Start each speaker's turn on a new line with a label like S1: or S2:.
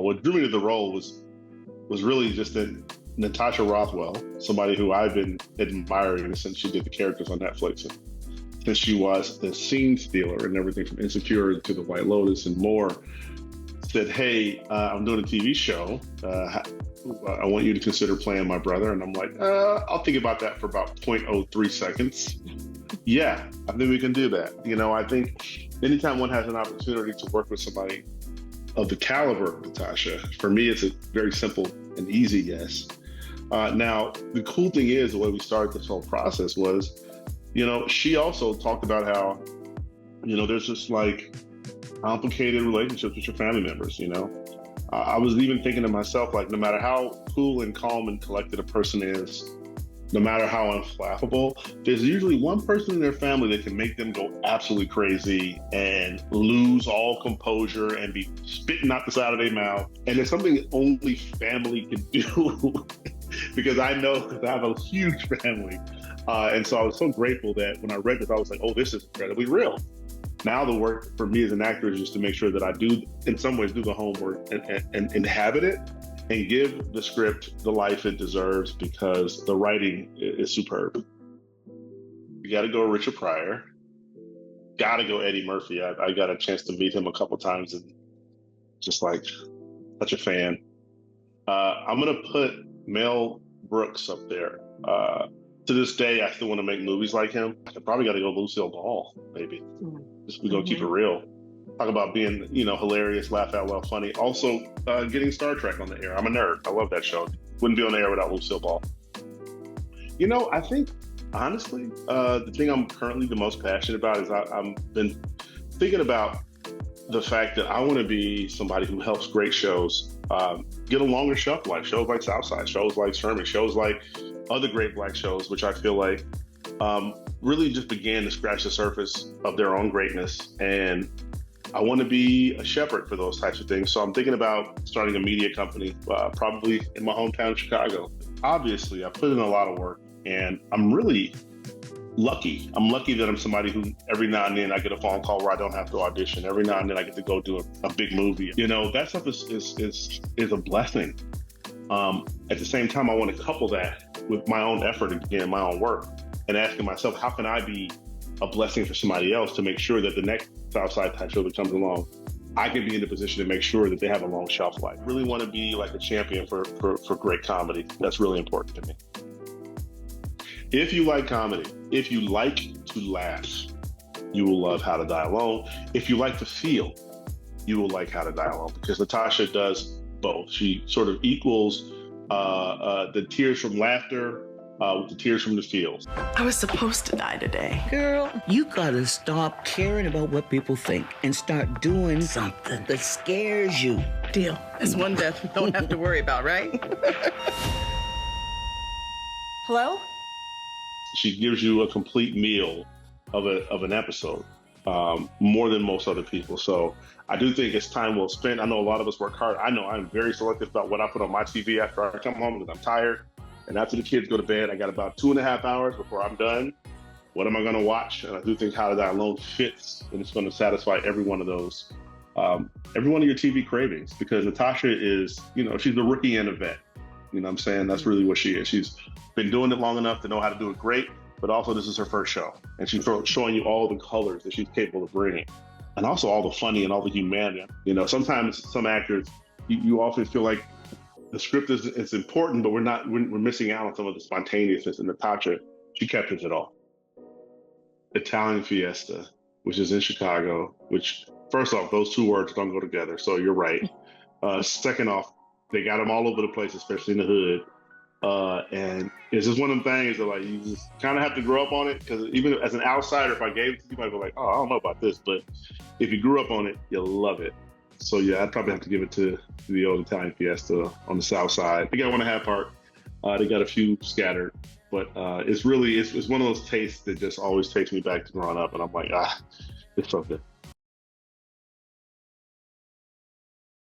S1: What drew me to the role was really just that Natasha Rothwell, somebody who I've been admiring since she did the characters on Netflix, and since she was the scene stealer and everything from Insecure to The White Lotus and more, said, hey, I'm doing a TV show. I want you to consider playing my brother. And I'm like, I'll think about that for about 0.03 seconds. Yeah, I think we can do that. I think anytime one has an opportunity to work with somebody of the caliber of Natasha, for me, it's a very simple and easy yes. Now, the cool thing is, the way we started this whole process was, she also talked about how, there's just like complicated relationships with your family members, I was even thinking to myself, like, no matter how cool and calm and collected a person is, no matter how unflappable, there's usually one person in their family that can make them go absolutely crazy and lose all composure and be spitting out the side of their mouth. And it's something that only family can do because I know, because I have a huge family. And so I was so grateful that when I read this, I was like, oh, this is incredibly real. Now the work for me as an actor is just to make sure that I do, in some ways, do the homework and inhabit it and give the script the life it deserves, because the writing is superb. You got to go Richard Pryor. Got to go Eddie Murphy. I got a chance to meet him a couple times and just like such a fan. I'm going to put Mel Brooks up there. To this day, I still want to make movies like him. I probably got to go Lucille Ball, maybe. Just we're going to keep it real. Talk about being, hilarious, laugh out loud, funny. Also, getting Star Trek on the air. I'm a nerd. I love that show. Wouldn't be on the air without Lucille Ball. I think, honestly, the thing I'm currently the most passionate about is I've been thinking about the fact that I want to be somebody who helps great shows get a longer shelf life. Shows like Southside, shows like Sherman, shows like other great Black shows, which I feel like really just began to scratch the surface of their own greatness. And I want to be a shepherd for those types of things. So I'm thinking about starting a media company, probably in my hometown of Chicago. Obviously, I put in a lot of work, and I'm really lucky. I'm lucky that I'm somebody who every now and then I get a phone call where I don't have to audition. Every now and then I get to go do a big movie. That stuff is a blessing. At the same time, I want to couple that with my own effort and again, my own work, and asking myself, how can I be a blessing for somebody else to make sure that the next Southside type show that comes along, I can be in a position to make sure that they have a long shelf life. Really want to be like a champion for great comedy. That's really important to me. If you like comedy, if you like to laugh, you will love How to Die Alone. If you like to feel, you will like How to Die Alone, because Natasha does both. She sort of equals the tears from laughter with the tears from the feels.
S2: I was supposed to die today.
S3: Girl, you gotta stop caring about what people think and start doing something that scares you.
S2: Deal. It's one death we don't have to worry about, right? Hello?
S1: She gives you a complete meal of an episode, more than most other people. So I do think it's time well spent. I know a lot of us work hard. I know I'm very selective about what I put on my TV after I come home because I'm tired. And after the kids go to bed, I got about 2.5 hours before I'm done. What am I going to watch? And I do think How to Die Alone fits, and it's going to satisfy every one of those, every one of your TV cravings, because Natasha is, she's the rookie and a vet. You know what I'm saying? That's really what she is. She's been doing it long enough to know how to do it great, but also this is her first show. And she's showing you all the colors that she's capable of bringing. And also all the funny and all the humanity. Sometimes some actors, you often feel like the script is important, but we're missing out on some of the spontaneousness. And Natasha, she captures it all. Italian Fiesta, which is in Chicago, which, first off, those two words don't go together. So you're right. Second off, they got them all over the place, especially in the hood. And it's just one of them things that, like, you just kind of have to grow up on it, because even as an outsider, if I gave it to you, I'd be like, oh, I don't know about this. But if you grew up on it, you'll love it. So yeah, I'd probably have to give it to the old Italian Fiesta on the South Side. They got one and a half part. They got a few scattered, but it's one of those tastes that just always takes me back to growing up, and I'm like, it's so good.